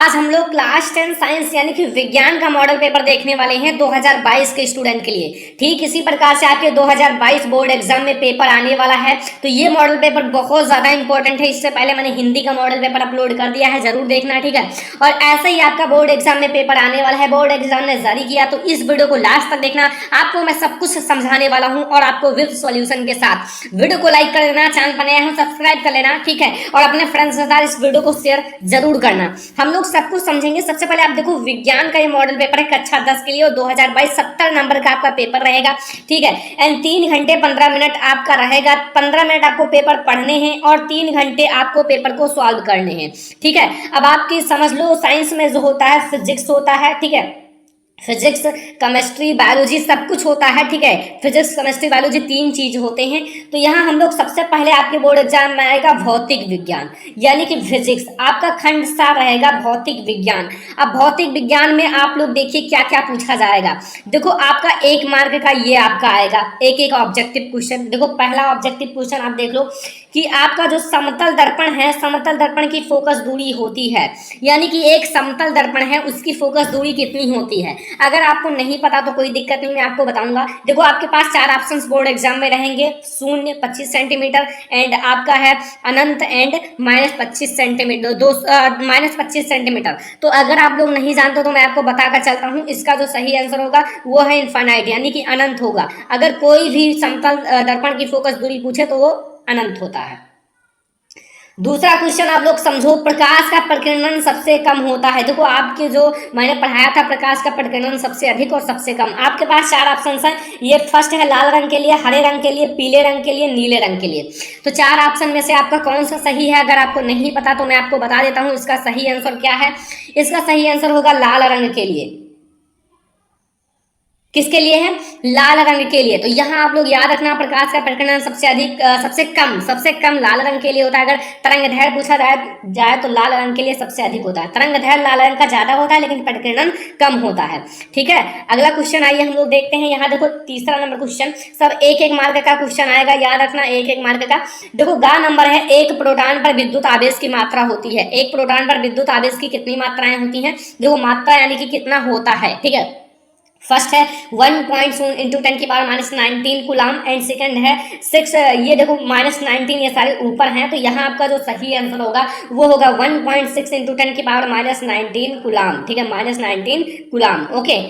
आज हम लोग क्लास 10 साइंस यानी कि विज्ञान का मॉडल पेपर देखने वाले हैं 2022 के स्टूडेंट के लिए। ठीक इसी प्रकार से आपके 2022 बोर्ड एग्जाम में पेपर आने वाला है, तो ये मॉडल पेपर बहुत ज्यादा इंपॉर्टेंट है। इससे पहले मैंने हिंदी का मॉडल पेपर अपलोड कर दिया है, जरूर देखना, ठीक है। और ऐसे ही आपका बोर्ड एग्जाम में पेपर आने वाला है, बोर्ड एग्जाम ने जारी किया, तो इस वीडियो को लास्ट तक देखना। आपको मैं सब कुछ समझाने वाला हूँ और आपको विद सॉल्यूशन के साथ। वीडियो को लाइक कर देना, चैनल पर नया हूँ सब्सक्राइब कर लेना, ठीक है। और अपने फ्रेंड्स के साथ इस वीडियो को शेयर जरूर करना। हम लोग सब कुछ समझेंगे। सबसे पहले आप देखो, विज्ञान का ये मॉडल पेपर है कक्षा 10 के लिए और 2022 70 नंबर का आपका पेपर रहेगा, ठीक है। एंड 3 घंटे 15 मिनट आपका रहेगा। 15 मिनट आपको पेपर पढ़ने हैं और 3 घंटे आपको पेपर को सॉल्व करने हैं, ठीक है। अब आपकी समझ लो, साइंस में जो होता है फिजिक्स होता है, ठीक है। फिजिक्स, केमिस्ट्री, बायोलॉजी सब कुछ होता है, ठीक है। फिजिक्स, केमिस्ट्री, बायोलॉजी 3 चीज होते हैं। तो यहाँ हम लोग सबसे पहले आपके बोर्ड एग्जाम में आएगा भौतिक विज्ञान यानी कि फिजिक्स। आपका खंड सा रहेगा भौतिक विज्ञान। अब भौतिक विज्ञान में आप लोग देखिए क्या क्या पूछा जाएगा। देखो आपका 1 मार्क का ये आपका आएगा, एक ऑब्जेक्टिव क्वेश्चन। देखो पहला ऑब्जेक्टिव क्वेश्चन आप देख लो कि आपका जो समतल दर्पण है, समतल दर्पण की फोकस दूरी होती है, यानी कि एक समतल दर्पण है उसकी फोकस दूरी कितनी होती है। अगर आपको नहीं पता तो कोई दिक्कत नहीं, मैं आपको बताऊंगा। देखो आपके पास 4 ऑप्शंस बोर्ड एग्जाम में रहेंगे, 0 25 सेंटीमीटर एंड आपका है अनंत एंड -25 सेंटीमीटर, -25 सेंटीमीटर। तो अगर आप लोग नहीं जानते तो मैं आपको बताकर चलता हूँ, इसका जो सही आंसर होगा वो है इनफाइनाइट यानी कि अनंत होगा। अगर कोई भी समतल दर्पण की फोकस दूरी पूछे तो वो अनंत होता है। दूसरा क्वेश्चन आप लोग समझो, प्रकाश का प्रकीर्णन सबसे कम होता है। देखो आपके जो मैंने पढ़ाया था, प्रकाश का प्रकीर्णन सबसे अधिक और सबसे कम। आपके पास 4 ऑप्शन है। ये फर्स्ट है लाल रंग के लिए, हरे रंग के लिए, पीले रंग के लिए, नीले रंग के लिए। तो 4 ऑप्शन में से आपका कौन सा सही है? अगर आपको नहीं पता तो मैं आपको बता देता हूँ इसका सही आंसर क्या है। इसका सही आंसर होगा लाल रंग के लिए। किसके लिए है? लाल रंग के लिए। तो यहाँ आप लोग याद रखना, प्रकाश का प्रकीर्णन सबसे अधिक सबसे कम लाल रंग के लिए होता है। अगर तरंग दैर्घ्य पूछा जाए तो लाल रंग के लिए सबसे अधिक होता है। तरंग दैर्घ्य लाल रंग का ज्यादा होता है लेकिन प्रकीर्णन कम होता है, ठीक है। अगला क्वेश्चन आइए हम लोग देखते हैं। यहाँ देखो तीसरा नंबर क्वेश्चन, सब 1 मार्क का क्वेश्चन आएगा, याद रखना 1 मार्क का। देखो गा नंबर है, 1 प्रोटॉन पर विद्युत आवेश की मात्रा होती है। 1 प्रोटॉन पर विद्युत आवेश की कितनी मात्राएं होती हैं? देखो मात्रा यानी कि कितना होता है, ठीक है। फर्स्ट है 1.0 इंटू 10 की पावर -19 कूलाम एंड सेकंड है 6, ये देखो -19 ये सारे ऊपर हैं, तो यहाँ आपका जो सही आंसर होगा वो होगा 1.6 इंटू 10 की पावर -19 कूलाम, ठीक है, -19 कूलाम, ओके।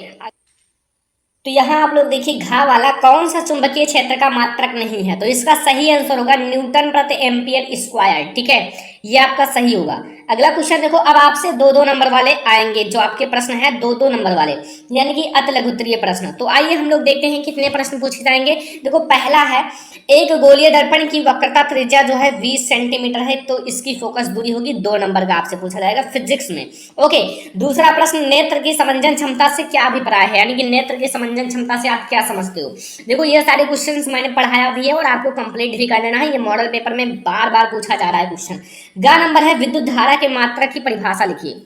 तो यहाँ आप लोग देखिए घा वाला कौन सा चुंबकीय क्षेत्र का मात्रक नहीं है, तो इसका सही आंसर होगा न्यूटन प्रति एम्पियर स्क्वायर, ठीक है, ये आपका सही होगा। अगला क्वेश्चन देखो, अब आपसे 2-2 नंबर वाले आएंगे, जो आपके प्रश्न है 2-2 नंबर वाले यानी कि अति लघुत्तरीय प्रश्न। तो आइए हम लोग देखते हैं कितने प्रश्न पूछे जाएंगे। देखो पहला है, एक गोलीय दर्पण की वक्रता त्रिज्या जो है 20 सेंटीमीटर है, तो इसकी फोकस दूरी होगी 2 नंबर का, आपसे पूछा जाएगा फिजिक्स में, ओके। दूसरा प्रश्न, नेत्र की समंजन क्षमता से क्या अभिप्राय है, यानी कि नेत्र की समंजन क्षमता से आप क्या समझते हो। देखो ये सारे क्वेश्चंस मैंने पढ़ाया भी है और आपको कंप्लीट भी कर लेना है, ये मॉडल पेपर में बार बार पूछा जा रहा है क्वेश्चन। गा नंबर है, विद्युत धारा के मात्रक की परिभाषा लिखिए,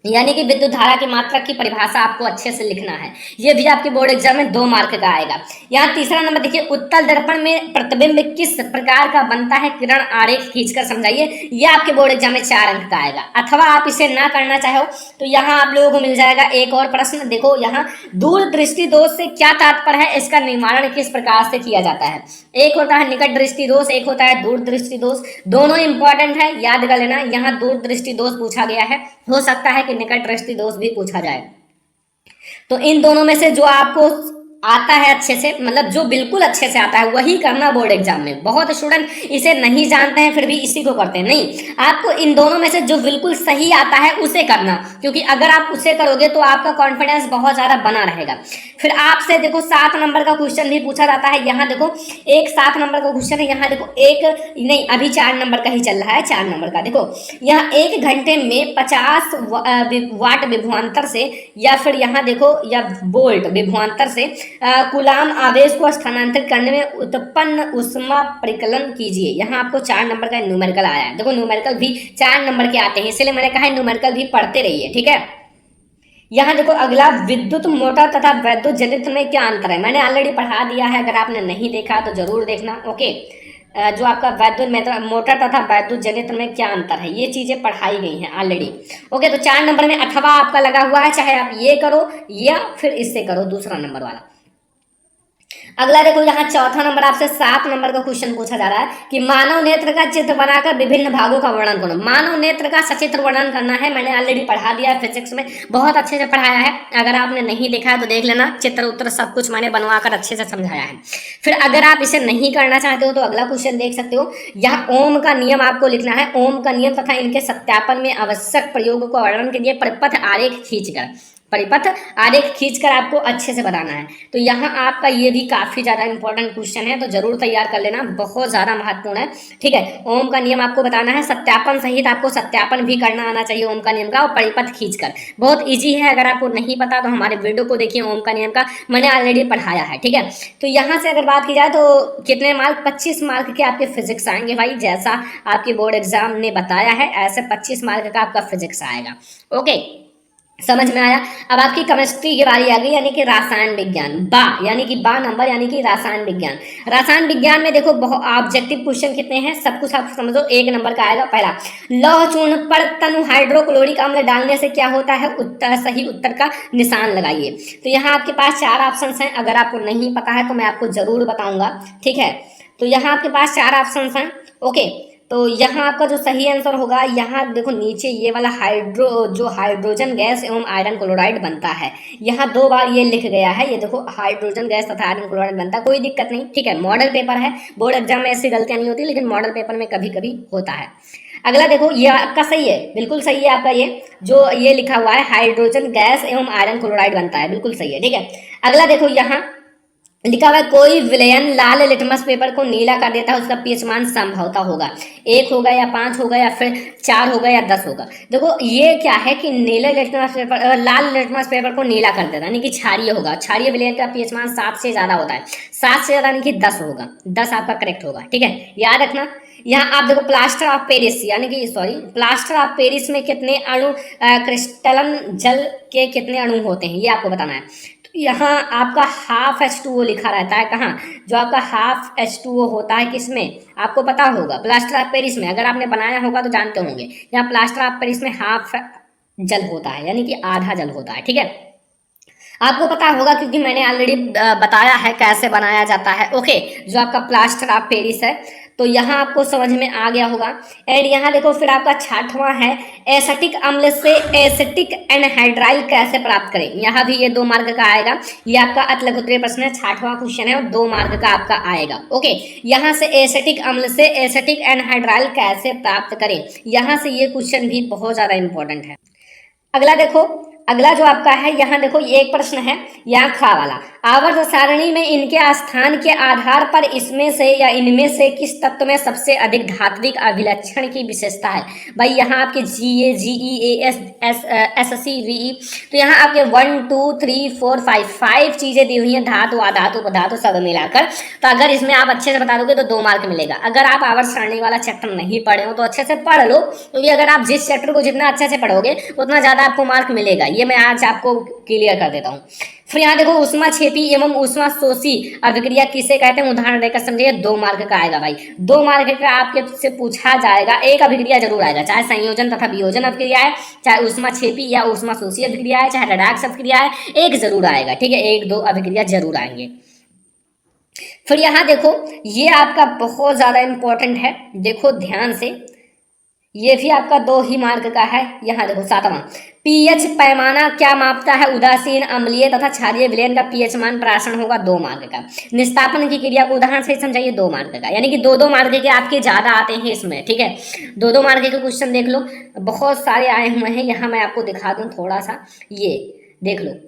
यानी कि विद्युत धारा की मात्रा की परिभाषा आपको अच्छे से लिखना है। ये भी आपके बोर्ड एग्जाम में 2 मार्क का आएगा। यहाँ तीसरा नंबर देखिए, उत्तल दर्पण में प्रतिबिंब किस प्रकार का बनता है, किरण आरेख खींचकर समझाइए। ये आपके बोर्ड एग्जाम में 4 अंक का आएगा। अथवा आप इसे ना करना चाहो तो यहाँ आप लोगों को मिल जाएगा एक और प्रश्न। देखो यहाँ दूर दृष्टि दोष से क्या तात्पर्य है, इसका निवारण किस प्रकार से किया जाता है। एक होता है निकट दृष्टि दोष, एक होता है दूर दृष्टि दोष, दोनों इंपॉर्टेंट है, याद कर लेना। यहाँ दूर दृष्टि दोष पूछा गया है, हो सकता है कि निकट दृष्टि दोष भी पूछा जाए। तो इन दोनों में से जो आपको आता है अच्छे से, मतलब जो बिल्कुल अच्छे से आता है वही करना बोर्ड एग्जाम में। बहुत स्टूडेंट इसे नहीं जानते हैं फिर भी इसी को करते हैं, नहीं, आपको इन दोनों में से जो बिल्कुल सही आता है उसे करना, क्योंकि अगर आप उसे करोगे तो आपका कॉन्फिडेंस बहुत ज्यादा बना रहेगा। फिर आपसे देखो 7 नंबर का क्वेश्चन भी पूछा जाता है। यहाँ देखो एक 7 नंबर का क्वेश्चन है, यहाँ देखो एक नहीं, अभी 4 नंबर का ही चल रहा है। 4 नंबर का देखो, यहाँ 1 घंटे में 50 वाट विभवांतर से, या फिर यहाँ देखो या वोल्ट विभवांतर से कूलाम आवेश को स्थानांतरित करने में उत्पन्न ऊष्मा परिकलन कीजिए। यहाँ आपको 4 नंबर का न्यूमेरिकल आया है। देखो न्यूमेरिकल भी 4 नंबर के आते हैं, इसलिए मैंने कहा न्यूमेरिकल भी पढ़ते रहिए, ठीक है। यहाँ देखो अगला, विद्युत मोटर तथा वैद्युत जनित्र में क्या अंतर है, मैंने ऑलरेडी पढ़ा दिया है, अगर आपने नहीं देखा तो जरूर देखना, ओके। जो आपका वैद्युत मोटर तथा वैद्युत जनरेटर में क्या अंतर है, ये चीजें पढ़ाई गई हैं ऑलरेडी। ओके, तो 4 नंबर में अथवा आपका लगा हुआ है, चाहे आप ये करो या फिर इससे करो, दूसरा नंबर वाला। अगला देखो, यहाँ चौथा नंबर आपसे 7 नंबर का क्वेश्चन पूछा जा रहा है कि मानव नेत्र का चित्र बनाकर विभिन्न भागों का वर्णन करो। मानव नेत्र का सचित्र वर्णन करना है, मैंने ऑलरेडी पढ़ा दिया है फिजिक्स में, बहुत अच्छे से पढ़ाया है। अगर आपने नहीं देखा है तो देख लेना, चित्र उत्तर सब कुछ मैंने बनवाकर अच्छे से समझाया है। फिर अगर आप इसे नहीं करना चाहते हो तो अगला क्वेश्चन देख सकते हो। यहाँ ओम का नियम आपको लिखना है। ओम का नियम तथा इनके सत्यापन में आवश्यक प्रयोगों को वर्णन के लिए परिपथ आरेख खींचकर आपको अच्छे से बताना है। तो यहाँ आपका ये भी काफी ज्यादा इंपॉर्टेंट क्वेश्चन है, तो जरूर तैयार कर लेना, बहुत ज्यादा महत्वपूर्ण है। ठीक है, ओम का नियम आपको बताना है, सत्यापन सहित आपको सत्यापन भी करना आना चाहिए ओम का नियम का, और परिपथ खींचकर। बहुत ईजी है, अगर आपको नहीं पता तो हमारे वीडियो को देखिए ओम का नियम का, मैंने ऑलरेडी पढ़ाया है। ठीक है, तो यहाँ से अगर बात की जाए तो कितने मार्क, 25 मार्क के आपके फिजिक्स आएंगे भाई, जैसा आपके बोर्ड एग्जाम ने बताया है ऐसे 25 मार्क का आपका फिजिक्स आएगा। ओके, समझ में आया। अब आपकी केमिस्ट्री की बारी आ गई, यानी कि रसायन विज्ञान, यानी कि नंबर, यानी कि रसायन विज्ञान। रसायन विज्ञान में देखो बहुत ऑब्जेक्टिव क्वेश्चन कितने हैं, सब कुछ आप समझो। 1 नंबर का आएगा पहला, लौह चूर्ण पर तनु हाइड्रोक्लोरिक अम्ल डालने से क्या होता है, उत्तर, सही उत्तर का निशान लगाइए। तो यहाँ आपके पास 4 ऑप्शन हैं, अगर आपको नहीं पता है तो मैं आपको जरूर बताऊंगा। ठीक है, तो यहाँ आपके पास 4 ऑप्शन हैं। ओके, तो यहाँ आपका जो सही आंसर होगा, यहाँ देखो नीचे ये वाला हाइड्रोजन गैस एवं आयरन क्लोराइड बनता है, यहाँ 2 बार ये लिख गया है, ये देखो हाइड्रोजन गैस तथा आयरन क्लोराइड बनता है, कोई दिक्कत नहीं। ठीक है, मॉडल पेपर है, बोर्ड एग्जाम में ऐसी गलतियां नहीं होती, लेकिन मॉडल पेपर में कभी कभी होता है। अगला देखो, ये आपका सही है, बिल्कुल सही है आपका, ये जो ये लिखा हुआ है हाइड्रोजन गैस एवं आयरन क्लोराइड बनता है, बिल्कुल सही है। ठीक है, अगला देखो, यहाँ लिखा हुआ है कोई विलयन लाल लिटमस पेपर को नीला कर देता है, उसका पीएच मान संभवतः होगा 1 होगा या 5 होगा या फिर 4 होगा या 10 होगा। देखो ये क्या है कि नीले लिटमस पेपर, लाल लिटमस पेपर को नीला कर देता है, यानी कि क्षारीय होगा। क्षारीय विलयन का पीएच मान 7 से ज्यादा होता है, 7 से ज्यादा यानी कि 10 होगा, 10 आपका करेक्ट होगा। ठीक है, याद रखना। यहाँ आप देखो प्लास्टर ऑफ पेरिस, यानी कि प्लास्टर ऑफ पेरिस में कितने अणु, क्रिस्टलन जल के कितने अणु होते हैं, ये आपको बताना है। यहाँ आपका हाफ H2O लिखा रहता है, कहाँ, जो आपका हाफ H2O होता है किसमें, आपको पता होगा, प्लास्टर ऑफ पेरिस में। अगर आपने बनाया होगा तो जानते होंगे, यहाँ प्लास्टर ऑफ पेरिस में हाफ जल होता है, यानी कि आधा जल होता है। ठीक है, आपको पता होगा क्योंकि मैंने ऑलरेडी बताया है कैसे बनाया जाता है। ओके, जो आपका प्लास्टर ऑफ पेरिस है, तो यहाँ आपको समझ में आ गया होगा। एंड यहाँ देखो फिर आपका 6वां है, एसिटिक अम्ल से एसिटिक एनहाइड्राइल कैसे प्राप्त करें। यहाँ भी ये 2 मार्क का आएगा, ये आपका अतलकुत्रे प्रश्न है, 6वां क्वेश्चन है और 2 मार्क का आपका आएगा। ओके, यहाँ से एसिटिक अम्ल से एसिटिक एनहाइड्राइल कैसे प्राप्त करें, यहाँ से ये क्वेश्चन भी बहुत ज्यादा इंपॉर्टेंट है। अगला देखो, अगला जो आपका है, यहाँ देखो ये एक प्रश्न है, यहाँ खा वाला, आवर्त सारणी में इनके स्थान के आधार पर इसमें से या इनमें से किस तत्व में सबसे अधिक धात्विक अभिलक्षण की विशेषता है। भाई यहाँ आपके GA, GE, AS, SC, VE, तो यहाँ आपके 1 2 3 4 5 चीजें दी हुई हैं, धातु, अधातु, पदातु सब मिलाकर। तो अगर इसमें आप अच्छे से बता दोगे तो 2 मार्क मिलेगा। अगर आप आवर्त सारणी वाला चैप्टर नहीं पढ़े हो तो अच्छे से पढ़ लो, क्योंकि अगर आप जिस चैप्टर को जितना अच्छे से पढ़ोगे उतना ज्यादा आपको मार्क मिलेगा, ये मैं आज आपको क्लियर कर देता हूँ। फिर यहाँ देखो ऊष्मा छेपी एवं ऊष्मा शोषी अभिक्रिया किसे कहते हैं, उदाहरण देकर समझिए, 2 मार्क का आएगा भाई, 2 मार्क का आपके से पूछा जाएगा। एक अभिक्रिया जरूर आएगा, चाहे संयोजन तथा वियोजन अभिक्रिया है, चाहे ऊष्मा छेपी या ऊष्मा शोषी अभिक्रिया है, चाहे रेडॉक्स अभिक्रिया है, एक जरूर आएगा। ठीक है, 1-2 अभिक्रिया जरूर आएंगे। फिर यहाँ देखो ये आपका बहुत ज्यादा इंपॉर्टेंट है, देखो ध्यान से, ये भी आपका 2 ही मार्क का है। यहाँ देखो 7वां, पीएच पैमाना क्या मापता है, उदासीन, अम्लीय तथा क्षारीय विलयन का पीएच मान प्राशन होगा, 2 मार्क का। निस्तापन की क्रिया को उदाहरण से समझाइए, 2 मार्क का, यानी कि 2-2 मार्क के आपके ज्यादा आते हैं इसमें। ठीक है, 2-2 मार्क के क्वेश्चन देख लो, बहुत सारे आए हुए हैं। यहाँ मैं आपको दिखा दूं थोड़ा सा, ये देख लो,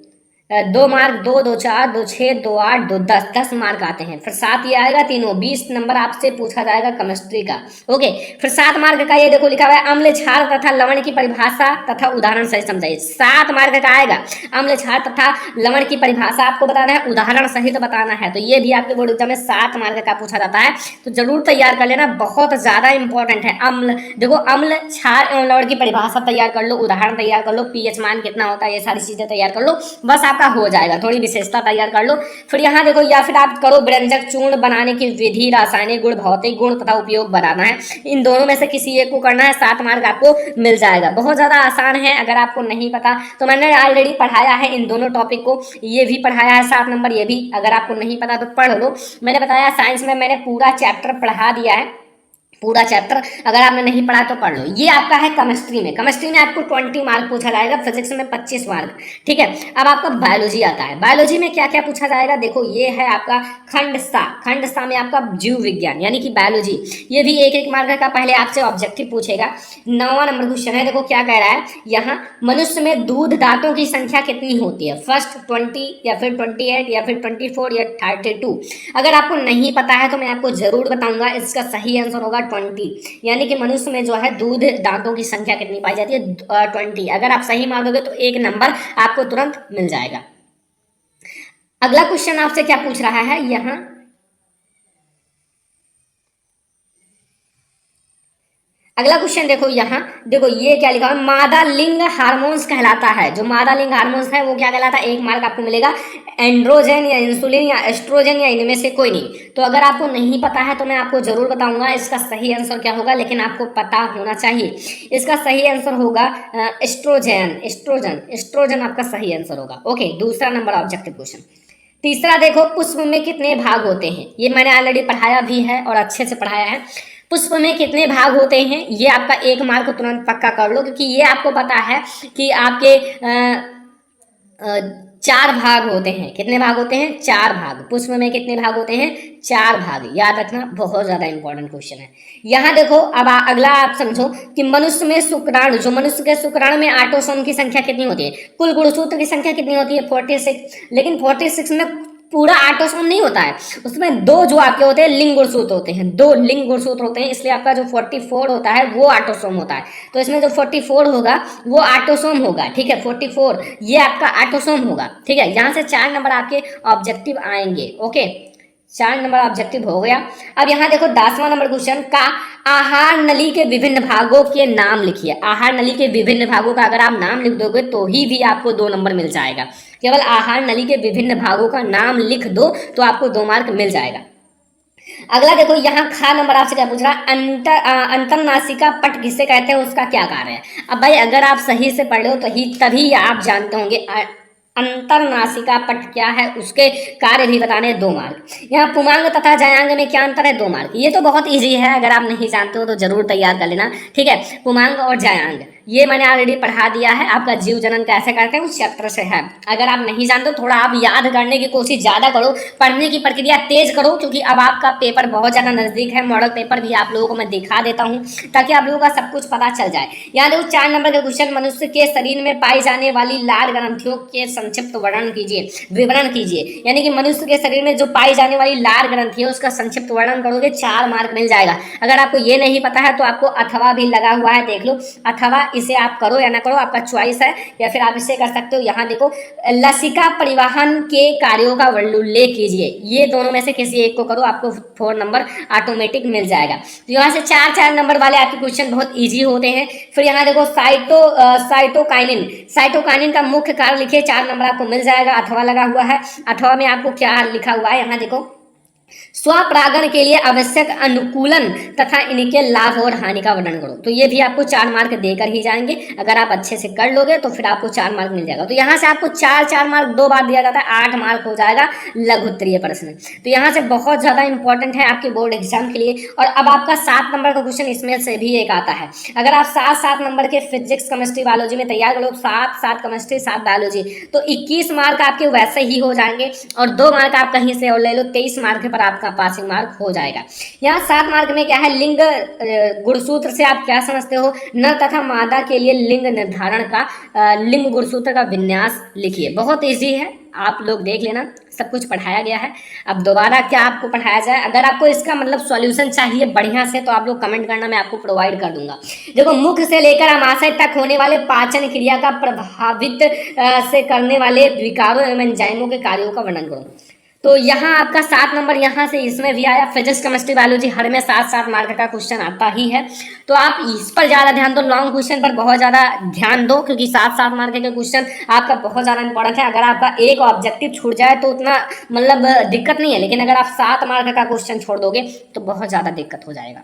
2 मार्क, 2 2 4 2 6 2 8 2 10 मार्क आते हैं। फिर 7 ये आएगा, तीनों 20 नंबर आपसे पूछा जाएगा केमिस्ट्री का। ओके, फिर 7 मार्क का ये देखो लिखा हुआ है, अम्ल, क्षार तथा लवण की परिभाषा तथा उदाहरण सहित समझाइए, 7 मार्क का आएगा। अम्ल, क्षार तथा लवण की परिभाषा आपको बताना है, उदाहरण सहित बताना है। तो ये भी आपके बोर्ड एग्जाम में 7 मार्क का पूछा जाता है, तो जरूर तैयार कर लेना, बहुत ज्यादा इंपॉर्टेंट है। अम्ल देखो, अम्ल, क्षार एवं लवण की परिभाषा तैयार कर लो, उदाहरण तैयार कर लो, पीएच मान कितना होता है, ये सारी चीजें तैयार कर लो। बस आप आपका हो जाएगा, थोड़ी विशेषता तैयार कर लो। फिर यहाँ देखो, या फिर आप करो व्यंजक चूर्ण बनाने की विधि, रासायनिक गुण, भौतिक गुण तथा उपयोग बनाना है। इन दोनों में से किसी एक को करना है, 7 मार्क आपको मिल जाएगा। बहुत ज़्यादा आसान है, अगर आपको नहीं पता तो मैंने ऑलरेडी पढ़ाया है इन दोनों टॉपिक को, ये भी पढ़ाया है 7 नंबर, ये भी अगर आपको नहीं पता तो पढ़ लो। मैंने बताया साइंस में मैंने पूरा चैप्टर पढ़ा दिया है, पूरा चैप्टर अगर आपने नहीं पढ़ा तो पढ़ लो। ये आपका है केमिस्ट्री में, केमिस्ट्री में आपको 20 मार्क पूछा जाएगा, फिजिक्स में 25 मार्क, ठीक है। अब आपका बायोलॉजी आता है, बायोलॉजी में क्या क्या पूछा जाएगा, देखो ये है आपका खंड सा में आपका जीव विज्ञान यानी कि बायोलॉजी, ये भी 1-1 मार्क का पहले आपसे ऑब्जेक्टिव पूछेगा। 9वां नंबर क्वेश्चन है, देखो क्या कह रहा है यहाँ, मनुष्य में दूध दांतों की संख्या कितनी होती है, फर्स्ट 20 या फिर 28 या फिर 24 या 32। अगर आपको नहीं पता है तो मैं आपको जरूर बताऊंगा, इसका सही आंसर होगा 20, यानी कि मनुष्य में जो है दूध दांतों की संख्या कितनी पाई जाती है, 20। अगर आप सही मान दोगे तो 1 नंबर आपको तुरंत मिल जाएगा। अगला क्वेश्चन आपसे क्या पूछ रहा है यहाँ, अगला क्वेश्चन देखो यहाँ, देखो ये क्या लिखा है, मादा लिंग हार्मोन्स कहलाता है। जो मादा लिंग हार्मोन्स है वो क्या कहलाता है, 1 मार्क आपको मिलेगा। एंड्रोजन या इंसुलिन या एस्ट्रोजन या इनमें से कोई नहीं। तो अगर आपको नहीं पता है तो मैं आपको जरूर बताऊंगा इसका सही आंसर क्या होगा, लेकिन आपको पता होना चाहिए। इसका सही आंसर होगा एस्ट्रोजन आपका सही आंसर होगा। ओके, दूसरा नंबर ऑब्जेक्टिव क्वेश्चन। तीसरा देखो, पुष्प में कितने भाग होते हैं, ये मैंने ऑलरेडी पढ़ाया भी है और अच्छे से पढ़ाया है। पुष्प में कितने भाग होते हैं, ये आपका 1 मार्क तुरंत पक्का कर लो, क्योंकि ये आपको पता है कि आपके 4 भाग होते हैं। कितने भाग होते हैं, 4 भाग। पुष्प में कितने भाग होते हैं, 4 भाग, याद रखना, बहुत ज्यादा इंपॉर्टेंट क्वेश्चन है। यहाँ देखो, अब अगला आप समझो कि मनुष्य में शुक्राणु, जो मनुष्य के शुक्राणु में ऑटोसोम की संख्या कितनी होती है, कुल गुणसूत्र की संख्या कितनी होती है, 46। लेकिन 46 में पूरा ऑटोसोम नहीं होता है, उसमें 2 जो आपके होते हैं लिंग गुणसूत्र होते हैं, 2 लिंग गुणसूत्र होते हैं, इसलिए आपका जो 44 होता है वो ऑटोसोम होता है। तो इसमें जो 44 होगा वो ऑटोसोम होगा, ठीक है, 44 ये आपका ऑटोसोम होगा, ठीक है। यहाँ से 4 नंबर आपके ऑब्जेक्टिव आएंगे। ओके, 4 नंबर ऑब्जेक्टिव हो गया। अब यहाँ देखो 10वां नंबर क्वेश्चन का, आहार नली के विभिन्न भागों के नाम लिखिए। आहार नली के विभिन्न भागों का अगर आप नाम लिख दोगे तो ही भी आपको 2 नंबर मिल जाएगा। केवल आहार नली के विभिन्न भागों का नाम लिख दो तो आपको 2 मार्क मिल जाएगा। अगला देखो, यहाँ खा नंबर आपसे क्या पूछ रहा है, अंतरनासिका पट किसे कहते हैं, उसका क्या कार्य है। अब भाई अगर आप सही से पढ़ लो तो ही तभी आप जानते होंगे अंतरनासिका पट क्या है, उसके कार्य भी बताने 2 मार्क। यहाँ पुमांग तथा जयांग में क्या अंतर है, 2 मार्क। ये तो बहुत इजी है, अगर आप नहीं जानते हो तो जरूर तैयार कर लेना, ठीक है। पुमांग और जयांग ये मैंने ऑलरेडी पढ़ा दिया है, आपका जीव जनन कैसे करते हैं उस चैप्टर से है। अगर आप नहीं जानते तो थोड़ा आप याद करने की कोशिश ज्यादा करो, पढ़ने की प्रक्रिया तेज करो, क्योंकि अब आपका पेपर बहुत ज्यादा नजदीक है। मॉडल पेपर भी आप लोगों को मैं दिखा देता हूँ ताकि आप लोगों का सब कुछ पता चल जाए। यहाँ देखो 4 नंबर का क्वेश्चन, मनुष्य के शरीर में पाई जाने वाली लाल ग्रंथियों के संक्षिप्त विवरण कीजिए। यानी कि मनुष्य के शरीर में जो पाई जाने वाली लाल ग्रंथि है उसका संक्षिप्त वर्णन करोगे, 4 मार्क मिल जाएगा। अगर आपको ये नहीं पता है तो आपको अथवा भी लगा हुआ है, देख लो अथवा, इसे आप करो या ना करो आपका चॉइस है, या फिर आप इसे कर सकते हो। यहाँ देखो, लसिका परिवहन के कार्यों का उल्लेख कीजिए, ये दोनों में से किसी एक को करो, आपको 4 नंबर ऑटोमेटिक मिल जाएगा। तो यहाँ से 4 नंबर वाले आपके क्वेश्चन बहुत इजी होते हैं। फिर यहाँ देखो साइटोकाइनिन का मुख्य कार्य लिखिए, 4 नंबर आपको मिल जाएगा। अथवा लगा हुआ है, अथवा में आपको क्या लिखा हुआ है, यहाँ देखो, स्वपरागण के लिए आवश्यक अनुकूलन तथा इनके लाभ और हानि का वर्णन करो। तो ये भी आपको 4 मार्क देकर ही जाएंगे, अगर आप अच्छे से कर लोगे तो फिर आपको 4 मार्क मिल जाएगा। तो यहाँ से आपको 4 मार्क 2 बार दिया जाता है, 8 मार्क हो जाएगा लघु उत्तरीय प्रश्न। तो यहाँ से बहुत ज्यादा इंपॉर्टेंट है आपके बोर्ड एग्जाम के लिए। और अब आपका 7 नंबर का क्वेश्चन इसमें से भी एक आता है। अगर आप 7 नंबर के फिजिक्स केमिस्ट्री बायोलॉजी में तैयार करो, 7 केमिस्ट्री 7 बायोलॉजी, तो 21 मार्क आपके वैसे ही हो जाएंगे, और 2 मार्क आप कहीं से और ले लो, 23 मार्क पर आपका पासिंग मार्क हो जाएगा। यहाँ 7 मार्क में क्या है, लिंग गुणसूत्र से आप क्या समझते हो, नर तथा मादा के लिए लिंग निर्धारण का लिंग गुणसूत्र का विन्यास लिखिए। बहुत इजी है, आप लोग देख लेना, सब कुछ पढ़ाया गया है। अब दोबारा क्या आपको पढ़ाया जाए, अगर आपको इसका मतलब सॉल्यूशन चाहिए बढ़िया से तो आप लोग कमेंट करना, मैं आपको प्रोवाइड कर दूंगा। देखो, मुख से लेकर आमाशय तक होने वाले पाचन क्रिया का प्रभावित से करने वाले विकारों एवं एंजाइमों के कार्यों का वर्णन करो। तो यहाँ आपका 7 नंबर यहाँ से इसमें भी आया। फिजिक्स केमिस्ट्री बायोलॉजी हर में 7-7 मार्क का क्वेश्चन आता ही है, तो आप इस पर ज़्यादा ध्यान दो, लॉन्ग क्वेश्चन पर बहुत ज़्यादा ध्यान दो, क्योंकि 7-7 मार्क के क्वेश्चन आपका बहुत ज़्यादा इंपॉर्टेंट है। अगर आपका एक ऑब्जेक्टिव छूट जाए तो उतना मतलब दिक्कत नहीं है, लेकिन अगर आप 7 मार्क का क्वेश्चन छोड़ दोगे तो बहुत ज़्यादा दिक्कत हो जाएगा।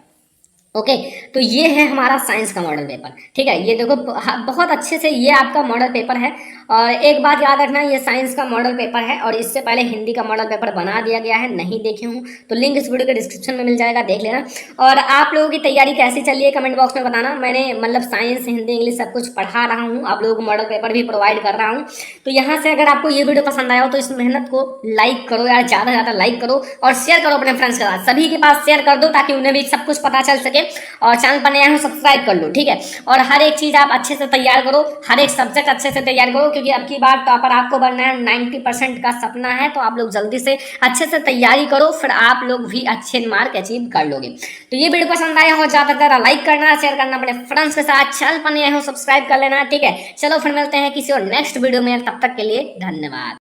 ओके, तो ये है हमारा साइंस का मॉडल पेपर। ठीक है, ये देखो बहुत अच्छे से ये आपका मॉडल पेपर है। और एक बात याद रखना, ये साइंस का मॉडल पेपर है और इससे पहले हिंदी का मॉडल पेपर बना दिया गया है, नहीं देखे हूँ तो लिंक इस वीडियो के डिस्क्रिप्शन में मिल जाएगा, देख लेना। और आप लोगों की तैयारी कैसी चल रही है कमेंट बॉक्स में बताना। मैंने मतलब साइंस, हिंदी, इंग्लिश सब कुछ पढ़ा रहा हूँ, आप लोगों को मॉडल पेपर भी प्रोवाइड कर रहा हूँ। तो यहाँ से अगर आपको ये वीडियो पसंद आया हो तो इस मेहनत को लाइक करो यार, ज़्यादा से ज़्यादा लाइक करो और शेयर करो अपने फ्रेंड्स के साथ, सभी के पास शेयर कर दो ताकि उन्हें भी सब कुछ पता चल सके। और चैनल पर नया हो सब्सक्राइब कर लो, ठीक है। और हर एक चीज आप अच्छे से तैयार करो, हर एक सब्जेक्ट अच्छे से तैयार करो, क्योंकि अब की बार टॉपर आपको बनना है, 90% का सपना है। तो आप लोग जल्दी से अच्छे से तैयारी करो, फिर आप लोग भी अच्छे मार्क अचीव कर लोगे। तो ये वीडियो पसंद आया हो ज्यादा से ज्यादा लाइक करना, शेयर करना अपने फ्रेंड्स के साथ, चैनल पर नया हो सब्सक्राइब कर लेना, ठीक है। चलो फिर मिलते हैं किसी और नेक्स्ट वीडियो में, तब तक के लिए धन्यवाद।